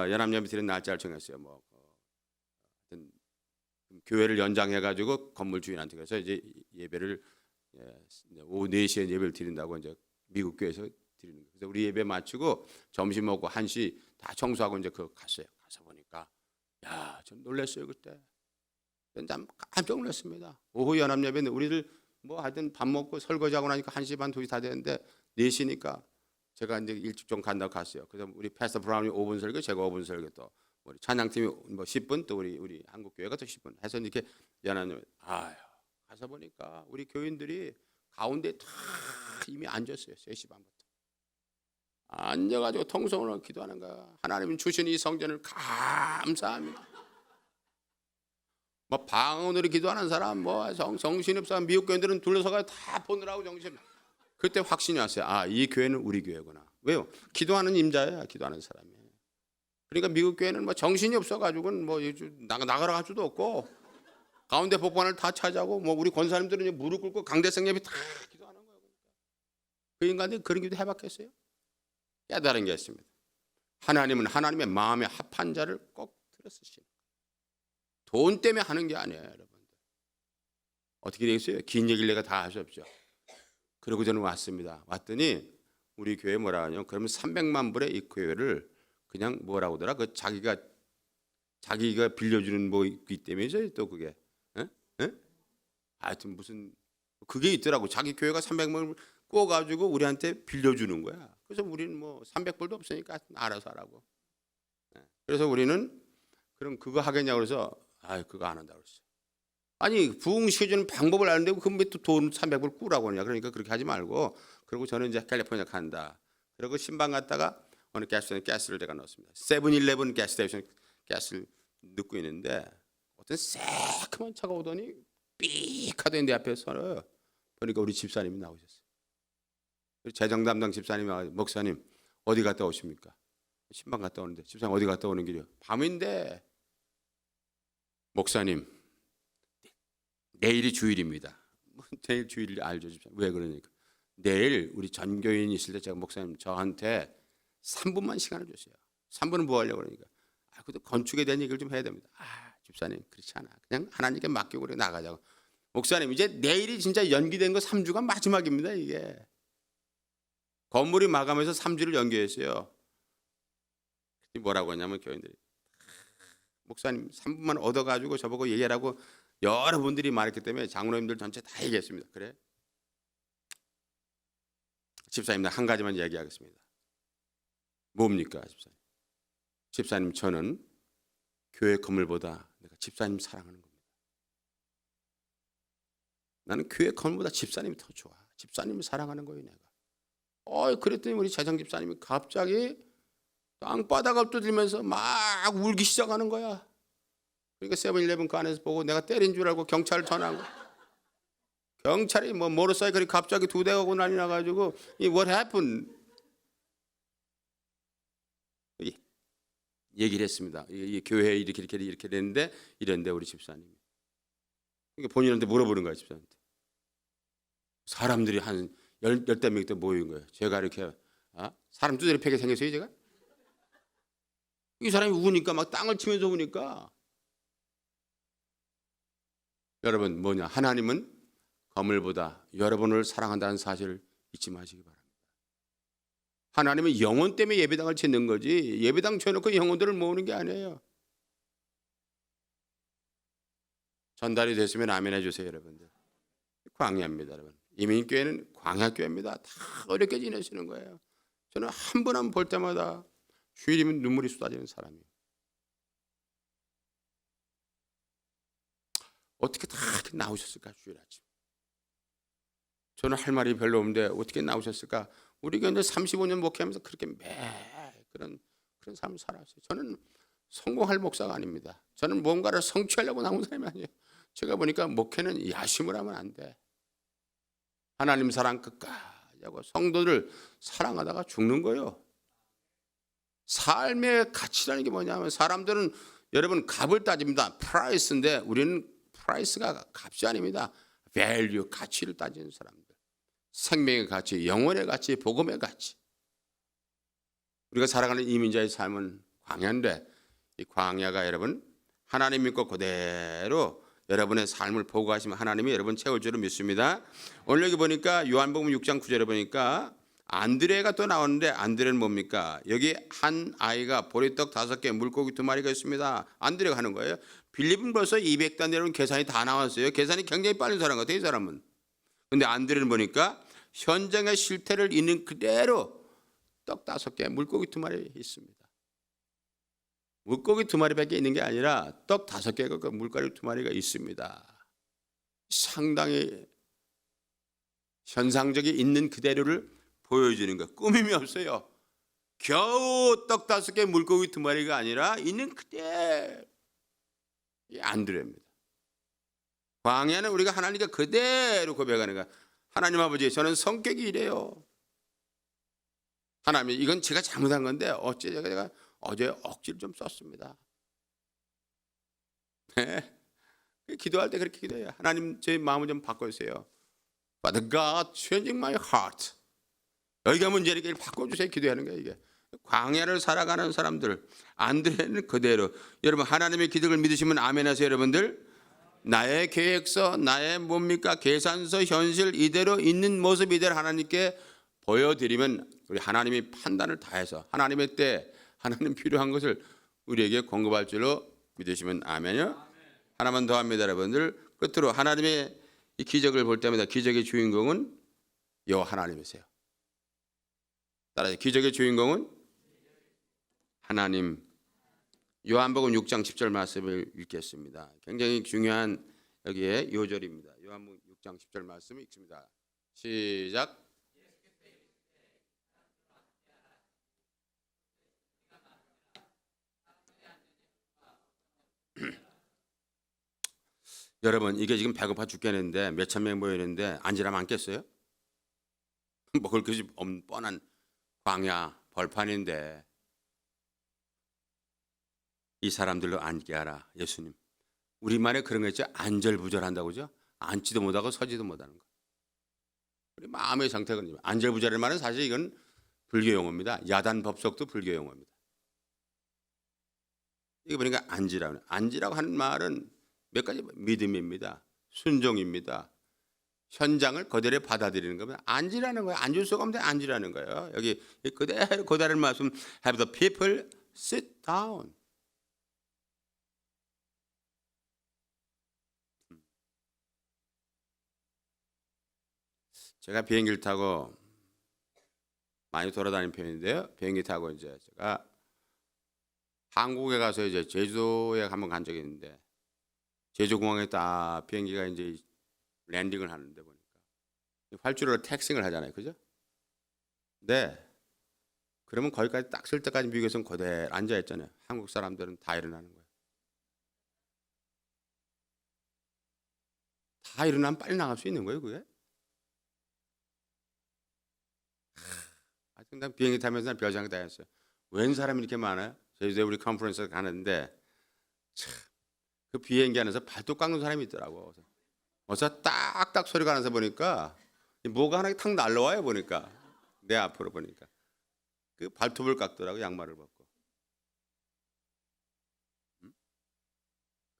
S1: 연합 예배 드리는 날짜를 정했어요. 뭐 교회를 연장해 가지고 건물 주인한테 가서 이제 예배를 오후 4시에 예배를 드린다고 이제 미국 교회에서 드리는 거예요. 그래서 우리 예배 마치고 점심 먹고 1시 다 청소하고 이제 갔어요. 가서 보니까 야, 좀 놀랐어요 그때. 난 깜짝 놀랐습니다. 오후 연합 예배는 우리들 뭐 하여튼 밥 먹고 설거지하고 나니까 1시 반 2시 다 되는데 4시니까 제가 이제 일찍 좀 간다고 갔어요. 그래서 우리 패스터 브라운이 5분 설교, 제가 5분 설교 또 우리 찬양팀이 뭐 10분 또 우리 한국 교회가 또 10분 해서 이렇게 연합 예배 가서 보니까 우리 교인들이 가운데 다 이미 앉았어요. 3시 반부터. 앉아가지고 통성으로 기도하는 거야. 하나님 주신 이 성전을 감사합니다. 뭐 방언으로 기도하는 사람, 뭐 정신없는 사람, 미국 교인들은 둘러서가 다 보느라고 정신. 그때 확신이 왔어요. 이 교회는 우리 교회구나. 왜요? 기도하는 임자예요. 기도하는 사람이. 그러니까 미국 교회는 뭐 정신이 없어가지고는 뭐 나가러 갈 수도 없고 가운데 복판을 다 차지하고 뭐 우리 권사님들은 이제 무릎 꿇고 강대성 예배 다 기도하는 거예요. 그 인간들이 그런 기도 해봤겠어요? 깨달은 게 있습니다. 하나님은 하나님의 마음에 합한 자를 꼭 들어쓰시는 거예요. 돈 때문에 하는 게 아니에요, 여러분들. 어떻게 되겠어요? 긴 얘기를 내가 다 할 수 없죠. 그러고 저는 왔습니다. 왔더니 우리 교회 뭐라 하냐면 그러면 300만 불의 이 교회를 그냥 뭐라고 하더라? 그 자기가 빌려주는 뭐 있기 때문이죠. 또 그게 하여튼 무슨 그게 있더라고. 자기 교회가 300만 불 꿔가지고 우리한테 빌려주는 거야. 그래서 우리는 뭐 300불도 없으니까 알아서 하라고. 그래서 우리는 그럼 그거 하겠냐고 그래서 그거 안 한다고 그랬어요. 아니 부흥시켜주는 방법을 아는데 그럼 왜 또 돈 300불 꾸라고 하냐. 그러니까 그렇게 하지 말고. 그리고 저는 이제 캘리포니아 간다. 그리고 신방 갔다가 어느 가스를 제가 넣었습니다. 7-11 가스 스테이션 가스를 넣고 있는데 어떤 새카만 차가 오더니 삑 하더니 내 앞에 서요. 보니까 우리 집사님이 나오셨어요. 재정 담당 집사님이 목사님 어디 갔다 오십니까? 신방 갔다 오는데 집사님 어디 갔다 오는 길이요? 밤인데 목사님 내일이 주일입니다. 내일 주일 알죠 집사님. 왜 그러니까 내일 우리 전교인 있을 때 제가 목사님 저한테 3분만 시간을 주세요. 3분은 뭐 하려고 그러니까 그래도 건축에 대한 얘기를 좀 해야 됩니다. 집사님 그렇지 않아. 그냥 하나님께 맡기고 그래 나가자고. 목사님 이제 내일이 진짜 연기된 거 3주가 마지막입니다. 이게 건물이 마감해서 3주를 연기했어요. 뭐라고 하냐면 교인들이 목사님 3분만 얻어가지고 저보고 얘기하라고 여러분들이 말했기 때문에 장로님들 전체 다 얘기했습니다. 그래? 집사님 한 가지만 얘기하겠습니다. 뭡니까 집사님? 집사님 저는 교회 건물보다 내가 집사님 사랑하는 겁니다. 나는 교회 건물보다 집사님이 더 좋아. 집사님을 사랑하는 거예요 내가. 그랬더니 우리 재정 집사님이 갑자기 땅바닥을 두들면서 막 울기 시작하는 거야. 그러니까 7-11 그 안에서 보고 내가 때린 줄 알고 경찰을 전화하고 경찰이 뭐 모터사이클이 갑자기 2대가 오고 난리 나가지고 What happened? 얘기를 했습니다. 이 교회에 이렇게 됐는데 이랬는데 우리 집사님이 그러니까 본인한테 물어보는 거야 집사한테. 사람들이 한 열댓 명 때 모인 거예요. 제가 이렇게 사람 두드려 패게 생겼어요 제가? 이 사람이 우니까 막 땅을 치면서 우니까 여러분 뭐냐 하나님은 건물보다 여러분을 사랑한다는 사실을 잊지 마시기 바랍니다. 하나님은 영혼 때문에 예배당을 짓는 거지 예배당 쳐놓고 영혼들을 모으는 게 아니에요. 전달이 됐으면 아멘 해주세요 여러분들. 광야입니다 여러분. 이민교회는 광야교회입니다. 다 어렵게 지내시는 거예요. 저는 한 분 한 분 볼 때마다 주일이면 눈물이 쏟아지는 사람이에요. 어떻게 다 이렇게 나오셨을까 주일 아침. 저는 할 말이 별로 없는데 어떻게 나오셨을까. 우리 교회 35년 목회하면서 그렇게 그런 삶을 살았어요. 저는 성공할 목사가 아닙니다. 저는 뭔가를 성취하려고 나온 사람이 아니에요. 제가 보니까 목회는 야심을 하면 안 돼. 하나님 사랑 끝까지 하고 성도들 사랑하다가 죽는 거예요. 삶의 가치라는 게 뭐냐면 사람들은 여러분 값을 따집니다. 프라이스인데 우리는 프라이스가 값이 아닙니다. 밸류, 가치를 따지는 사람들. 생명의 가치, 영혼의 가치, 복음의 가치. 우리가 살아가는 이민자의 삶은 광야인데 이 광야가 여러분 하나님 믿고 그대로 여러분의 삶을 보고하시면 하나님이 여러분 채울 줄을 믿습니다. 오늘 여기 보니까 요한복음 6장 9절에 보니까 안드레가 또 나오는데 안드레는 뭡니까? 여기 한 아이가 보리떡 5개, 물고기 2마리가 있습니다. 안드레가 하는 거예요. 빌립은 벌써 200단 여러분 계산이 다 나왔어요. 계산이 굉장히 빠른 사람 같아요, 이 사람은. 근데 안드레는 보니까 현장의 실태를 있는 그대로 떡 5개, 물고기 2마리 있습니다. 물고기 2마리밖에 있는 게 아니라 떡 5개가 물고기 2마리가 있습니다. 상당히 현상적이 있는 그대로를 보여주는 거. 꾸밈이 없어요. 겨우 떡 5개, 물고기 2마리가 아니라 있는 그대로. 이 안드레입니다. 광야는 우리가 하나님께 그대로 고백하는 거야. 하나님 아버지, 저는 성격이 이래요. 하나님, 이건 제가 잘못한 건데 어째 제가 어제 억지를 좀 썼습니다. 네. 기도할 때 그렇게 기도해요. 하나님, 제 마음을 좀 바꿔주세요. Father God, changing my heart. 여기가 문제니까 바꿔주세요. 기도하는 거예요, 이게. 광야를 살아가는 사람들, 안드레는 그대로. 여러분, 하나님의 기적을 믿으시면 아멘 하세요, 여러분들. 나의 계획서, 나의 뭡니까? 계산서, 현실 이대로 있는 모습 이대로 하나님께 보여드리면 우리 하나님이 판단을 다해서 하나님의 때 하나님 필요한 것을 우리에게 공급할 줄로 믿으시면 아멘이요. 하나만 더 합니다, 여러분들. 끝으로 하나님의 이 기적을 볼 때마다 기적의 주인공은 여호와 하나님이세요. 따라서 기적의 주인공은 하나님. 요한복음 6장 10절 말씀을 읽겠습니다. 굉장히 중요한 여기에 요절입니다. 요한복음 6장 10절 말씀을 읽습니다. 시작. 여러분, 이게 지금 배고파 죽겠는데 몇천 명 모이는데 앉으라면 앉겠어요? 먹을 것이 뻔한 광야 벌판인데 이 사람들로 앉게 하라. 예수님, 우리말에 그런 거 있죠. 안절부절한다고죠. 앉지도 못하고 서지도 못하는 거. 우리 마음의 상태가 안절부절의 말은 사실 이건 불교 용어입니다. 야단 법석도 불교 용어입니다. 이거 보니까 앉으라고 하는 말은 몇 가지 믿음입니다. 순종입니다. 현장을 그대로 받아들이는 겁니다. 앉으라는 거예요. 앉을 수가 없는데 앉으라는 거예요. 여기 그대로 고다른 말씀 have the people sit down. 제가 비행기를 타고 많이 돌아다니는 편인데요. 비행기 타고 이제 제가 한국에 가서 이제 제주도에 한번 간 적이 있는데 제주공항에 딱 비행기가 이제 랜딩을 하는데 보니까 활주로로 택싱을 하잖아요, 그죠? 네. 그러면 거기까지 딱 쓸 때까지 미국에서는 그대로 앉아 있잖아요. 한국 사람들은 다 일어나는 거예요. 다 일어나면 빨리 나갈 수 있는 거예요, 그게? 하여튼 난 비행기 타면서 별 생각 다 했어요. 웬 사람이 이렇게 많아요? 제주도에 우리 컨퍼런스 가는데 참, 그 비행기 안에서 발톱 깎는 사람이 있더라고. 어서 딱딱 소리가 나서 보니까 뭐가 하나 탁 날라와요. 보니까 내 앞으로 보니까 그 발톱을 깎더라고, 양말을 벗고.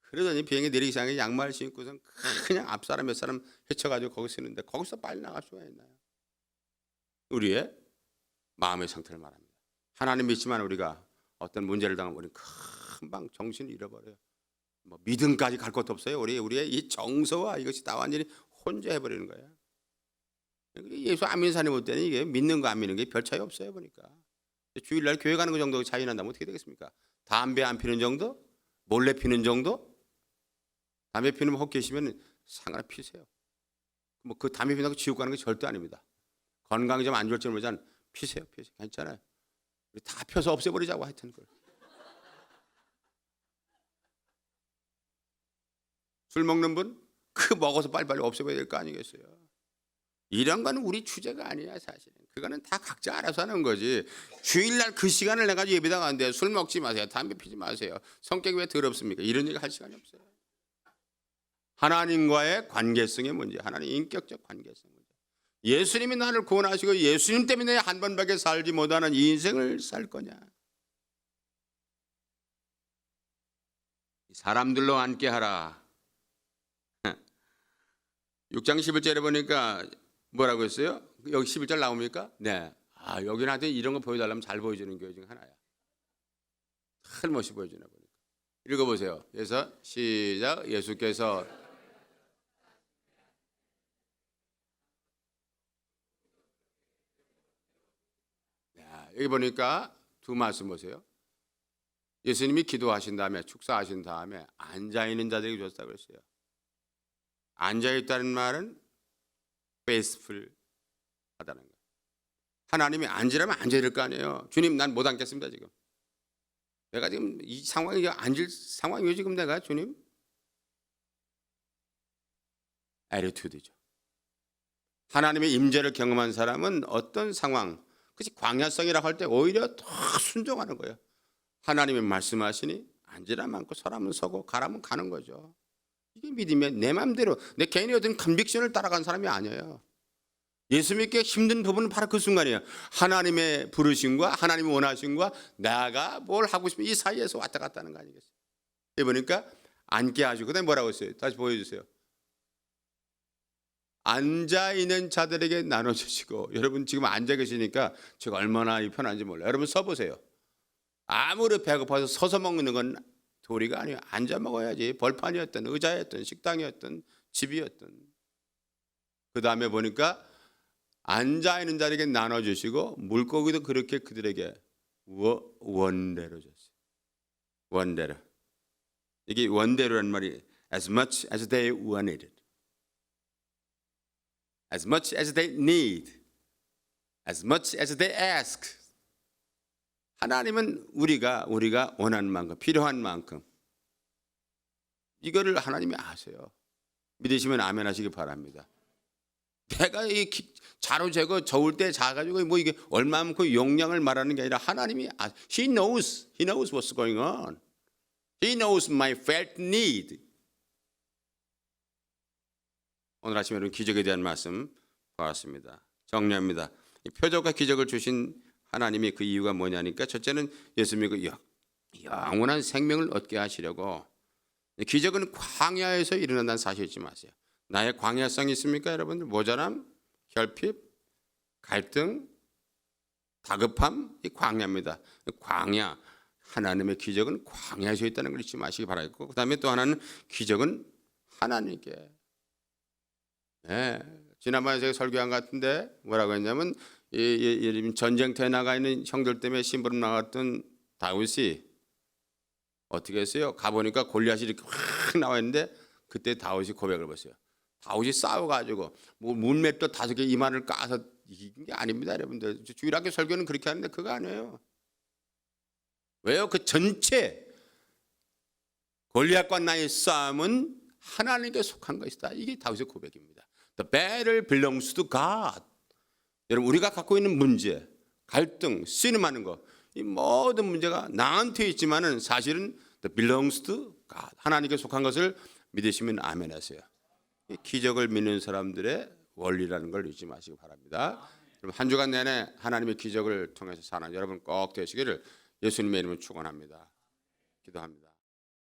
S1: 그러더니 비행기 내리기 전에 양말 신고선 그냥 앞 사람 몇 사람 헤쳐가지고 거기 쓰는데 거기서 빨리 나갈 수가 있나요? 우리의 마음의 상태를 말합니다. 하나님 믿지만 우리가 어떤 문제를 당하면 우리는 금방 정신을 잃어버려요. 뭐 믿음까지 갈 것도 없어요. 우리의 이 정서와 이것이 다 완전히 혼자 해버리는 거예요. 예수 안 믿는 사람이 볼 때는 이게 믿는 거 안 믿는 게 별 차이 없어요. 보니까 주일날 교회 가는 거 정도 차이 난다면 어떻게 되겠습니까? 담배 안 피는 정도? 몰래 피는 정도? 담배 피는 헛 계시면 상관없이 피세요. 뭐 그 담배 피는다고 지옥 가는 게 절대 아닙니다. 건강이 좀 안 좋을지 모르지만 피세요. 괜찮아요. 우리 다 펴서 없애버리자고 하여튼 그걸. 술 먹는 분? 그 먹어서 빨리빨리 없애버려야 될 거 아니겠어요? 이런 건 우리 주제가 아니야 사실은. 그거는 다 각자 알아서 하는 거지. 주일날 그 시간을 내가 예배당 안 돼. 술 먹지 마세요. 담배 피지 마세요. 성격이 왜 더럽습니까? 이런 얘기 할 시간이 없어요. 하나님과의 관계성의 문제, 하나님 인격적 관계성 문제. 예수님이 나를 구원하시고 예수님 때문에 한 번밖에 살지 못하는 이 인생을 살 거냐? 사람들로 앉게 하라. 6장 11절에 보니까 뭐라고 했어요? 여기 11절 나옵니까? 네. 여기는 하여튼 이런 거 보여달라면 잘 보여주는 교회 중 하나야. 틀림없이 보여주나 보니까. 읽어보세요. 그래서 시작. 예수께서 여기 보니까 두 말씀 보세요. 예수님이 기도하신 다음에 축사하신 다음에 앉아있는 자들에게 줬다고 그랬어요. 앉아있다는 말은 faithful 하다는 거예요. 하나님이 앉으라면 앉아야 될 거 아니에요. 주님 난 못 앉겠습니다 지금. 내가 지금 이 상황이 앉을 상황이에요 지금 내가 주님. attitude죠. 하나님의 임재를 경험한 사람은 어떤 상황, 그것이 광야성이라고 할 때 오히려 더 순종하는 거예요. 하나님이 말씀하시니 앉으라면 앉고 서라면 서고 가라면 가는 거죠. 이게 믿음이야. 내 마음대로 내 개인의 어떤 컨빅션을 따라간 사람이 아니에요. 예수 믿기 힘든 부분은 바로 그 순간이에요. 하나님의 부르심과 하나님의 원하심과 내가 뭘 하고 싶은 이 사이에서 왔다 갔다 하는 거 아니겠어요? 보니까 앉게 하시고 그다음에 뭐라고 했어요? 다시 보여주세요. 앉아있는 자들에게 나눠주시고. 여러분 지금 앉아 계시니까 제가 얼마나 편한지 몰라요. 여러분 서보세요. 아무리 배고파서 서서 먹는 건 도리가 아니에요. 앉아 먹어야지. 벌판이었든 의자였든 식당이었든 집이었든. 그 다음에 보니까 앉아있는 자에게 나눠주시고 물고기도 그렇게 그들에게 원대로 줬어요. 원대로. 이게 원대로라는 말이 as much as they wanted it. As much as they need. As much as they ask. 하나님은 우리가 원하는 만큼, 필요한 만큼 이거를 하나님이 아세요. 믿으시면 아멘 하시기 바랍니다. 내가 이 자로 재고 저울 때 자가지고 뭐 이게 얼마만큼 용량을 말하는 게 아니라 하나님이 He knows what's going on. He knows my felt need. 오늘 아침에 여러분 기적에 대한 말씀 보았습니다. 정리합니다. 표적과 기적을 주신 하나님이 그 이유가 뭐냐니까 첫째는 예수 믿고 영원한 생명을 얻게 하시려고. 기적은 광야에서 일어난다는 사실 잊지 마세요. 나의 광야성이 있습니까 여러분들? 모자람, 결핍, 갈등, 다급함, 이 광야입니다. 광야, 하나님의 기적은 광야에서 있다는 걸 잊지 마시기 바라겠고, 그 다음에 또 하나는 기적은 하나님께. 지난번에 제가 설교한 것 같은데 뭐라고 했냐면 전쟁터에 나가 있는 형들 때문에 심부름 나갔던 다윗이 어떻게 했어요? 가보니까 골리앗이 이렇게 확 나와 있는데 그때 다윗이 고백을 했어요. 다윗이 싸워가지고 뭐 문맷도 5개 이마를 까서 이긴 게 아닙니다 여러분들. 주일학교 설교는 그렇게 하는데 그거 아니에요. 왜요? 그 전체 골리앗과 나의 싸움은 하나님께 속한 것이다. 이게 다윗의 고백입니다. The battle belongs to God. 여러분 우리가 갖고 있는 문제, 갈등, 씨름하는 거, 이 모든 문제가 나한테 있지만은 사실은 the belongs to God. 하나님께 속한 것을 믿으시면 아멘 하세요. 기적을 믿는 사람들의 원리라는 걸 잊지 마시기 바랍니다. 여러분 한 주간 내내 하나님의 기적을 통해서 사는 여러분 꼭 되시기를 예수님의 이름으로 축원합니다. 기도합니다.